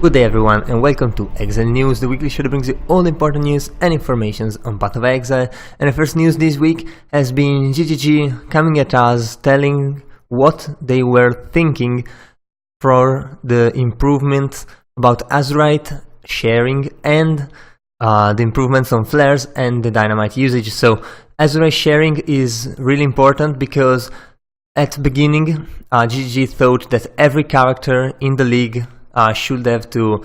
Good day everyone and welcome to Exile News, the weekly show that brings you all the important news and informations on Path of Exile. And the first news this week has been GGG coming at us telling what they were thinking for the improvements about Azurite sharing and the improvements on flares and the Dynamite usage. So Azurite sharing is really important because at the beginning GGG thought that every character in the league should have to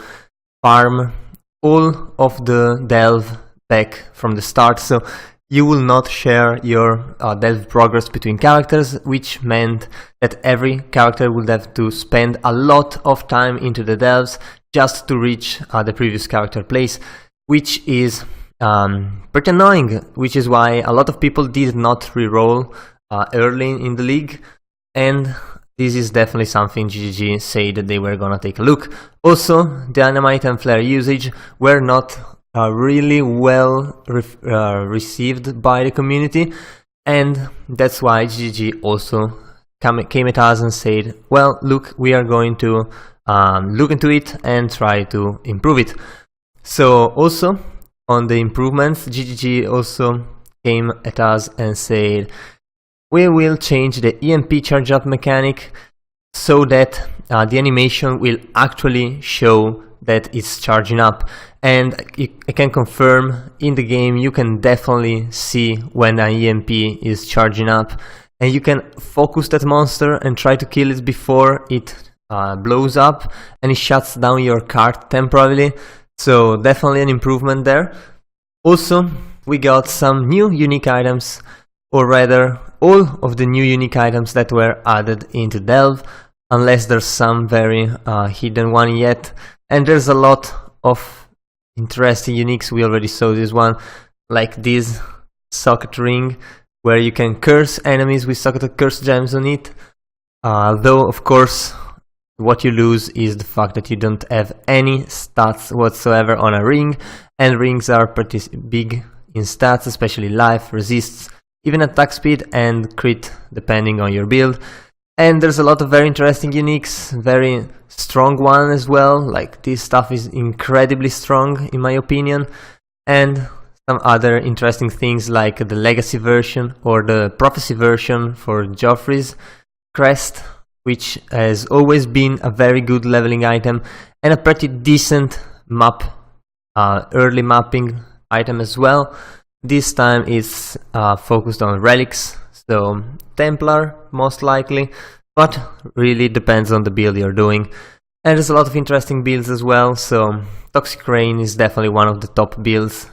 farm all of the delve back from the start, so you will not share your delve progress between characters, which meant that every character would have to spend a lot of time into the delves just to reach the previous character place, which is pretty annoying, which is why a lot of people did not reroll early in the league, and this is definitely something GGG said that they were gonna take a look. Also, Dynamite and Flare usage were not really well received by the community, and that's why GGG also came at us and said, well, look, we are going to look into it and try to improve it. So also, on the improvements, GGG also came at us and said, we will change the EMP charge up mechanic so that the animation will actually show that it's charging up, and I can confirm in the game you can definitely see when an EMP is charging up, and you can focus that monster and try to kill it before it blows up and it shuts down your card temporarily, so definitely an improvement there. Also, we got some new unique items, or rather all of the new unique items that were added into Delve, unless there's some very hidden one yet, and there's a lot of interesting uniques. We already saw this one, like this socket ring, where you can curse enemies with socketed curse gems on it, though of course what you lose is the fact that you don't have any stats whatsoever on a ring, and rings are pretty big in stats, especially life, resists, even attack speed and crit depending on your build. And there's a lot of very interesting uniques, very strong one as well, like this stuff is incredibly strong in my opinion, and some other interesting things like the legacy version or the prophecy version for Joffrey's crest, which has always been a very good leveling item and a pretty decent map, early mapping item as well. This time it's focused on relics, so Templar most likely, but really depends on the build you're doing. And there's a lot of interesting builds as well, so Toxic Rain is definitely one of the top builds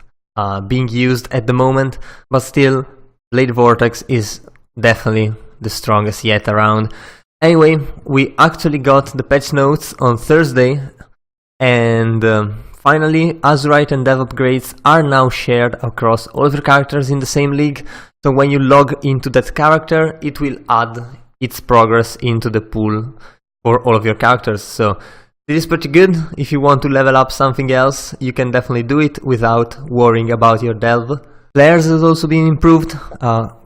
being used at the moment, but still Blade Vortex is definitely the strongest yet around. Anyway, we actually got the patch notes on Thursday, and finally, Azurite and Dev upgrades are now shared across all of your characters in the same league, so when you log into that character, it will add its progress into the pool for all of your characters. So this is pretty good. If you want to level up something else, you can definitely do it without worrying about your delve. Flares has also been improved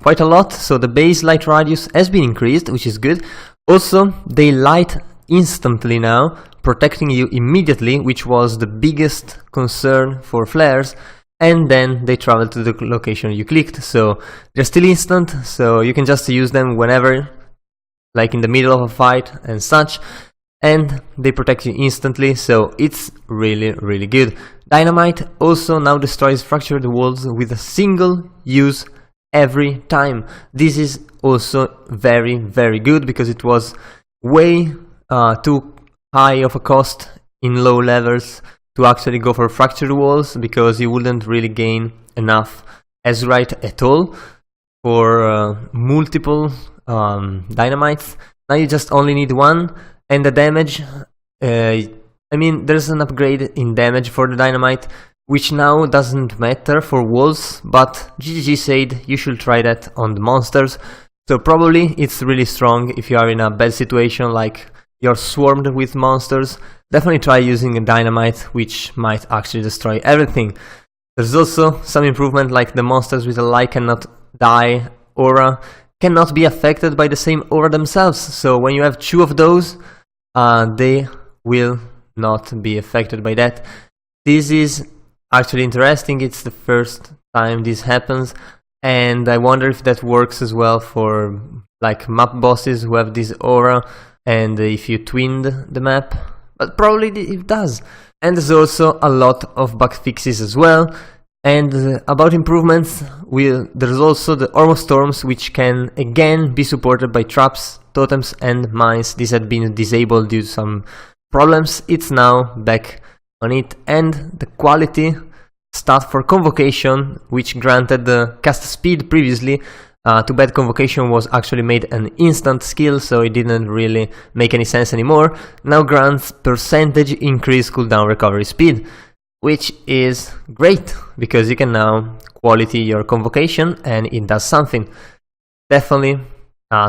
quite a lot, so the base light radius has been increased, which is good. Also, they light instantly now, protecting you immediately, which was the biggest concern for flares, and then they travel to the location you clicked, so they're still instant, so you can just use them whenever, like in the middle of a fight and such, and they protect you instantly, so it's really good. Dynamite also now destroys fractured walls with a single use every time. This is also very good because it was way too high of a cost in low levels to actually go for fractured walls, because you wouldn't really gain enough Azurite at all for multiple dynamites. Now you just only need one, and the damage, I mean, there's an upgrade in damage for the Dynamite, which now doesn't matter for walls, but GGG said you should try that on the monsters, so probably it's really strong if you are in a bad situation, like you're swarmed with monsters. Definitely try using a Dynamite, which might actually destroy everything. There's also some improvement, like the monsters with a light cannot die aura cannot be affected by the same aura themselves, so when you have two of those, they will not be affected by that. This is actually interesting. It's the first time this happens, and I wonder if that works as well for like map bosses who have this aura, and if you twinned the map, but probably it does. And there's also a lot of bug fixes as well. And about improvements, there's also the Ormo Storms, which can again be supported by traps, totems and mines. This had been disabled due to some problems. It's now back on it. And the quality stat for Convocation, which granted the cast speed previously, too bad Convocation was actually made an instant skill, so it didn't really make any sense anymore, now grants percentage increase cooldown recovery speed, which is great, because you can now quality your Convocation and it does something. Definitely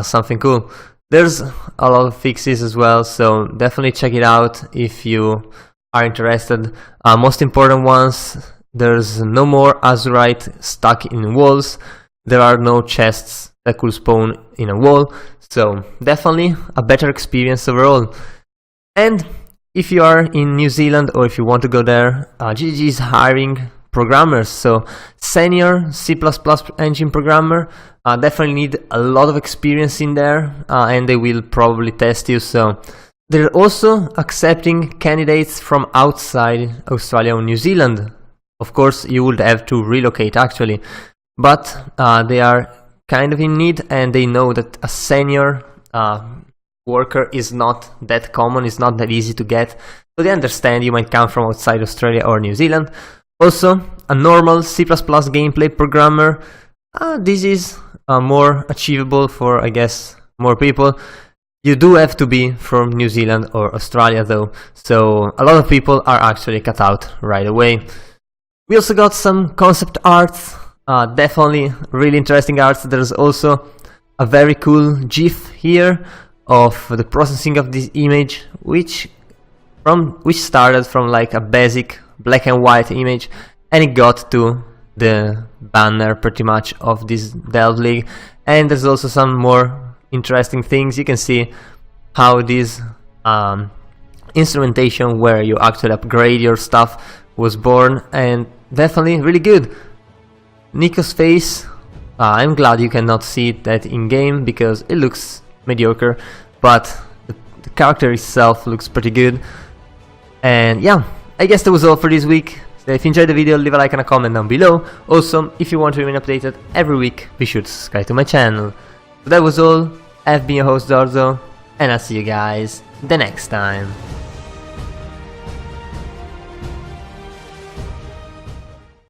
something cool. There's a lot of fixes as well, so definitely check it out if you are interested. Most important ones, there's no more Azurite stuck in walls. There are no chests that could spawn in a wall, so definitely a better experience overall. And if you are in New Zealand or if you want to go there, GGG is hiring programmers, so senior C++ engine programmer, definitely need a lot of experience in there, and they will probably test you. So they're also accepting candidates from outside Australia or New Zealand. Of course, you would have to relocate actually, but they are kind of in need, and they know that a senior worker is not that common, it's not that easy to get, so they understand you might come from outside Australia or New Zealand. Also, a normal C++ gameplay programmer, this is more achievable for, I guess, more people. You do have to be from New Zealand or Australia though, so a lot of people are actually cut out right away. We also got some concept arts, definitely really interesting arts. There's also a very cool GIF here of the processing of this image, which started from like a basic black and white image, and it got to the banner pretty much of this Delve League. And there's also some more interesting things. You can see how this instrumentation where you actually upgrade your stuff was born, and definitely really good. Nico's face, I'm glad you cannot see that in game because it looks mediocre, but the character itself looks pretty good. And yeah, I guess that was all for this week. So if you enjoyed the video, leave a like and a comment down below. Also, if you want to remain updated every week, be sure to subscribe to my channel. So that was all. I've been your host Dorzo, and I'll see you guys the next time.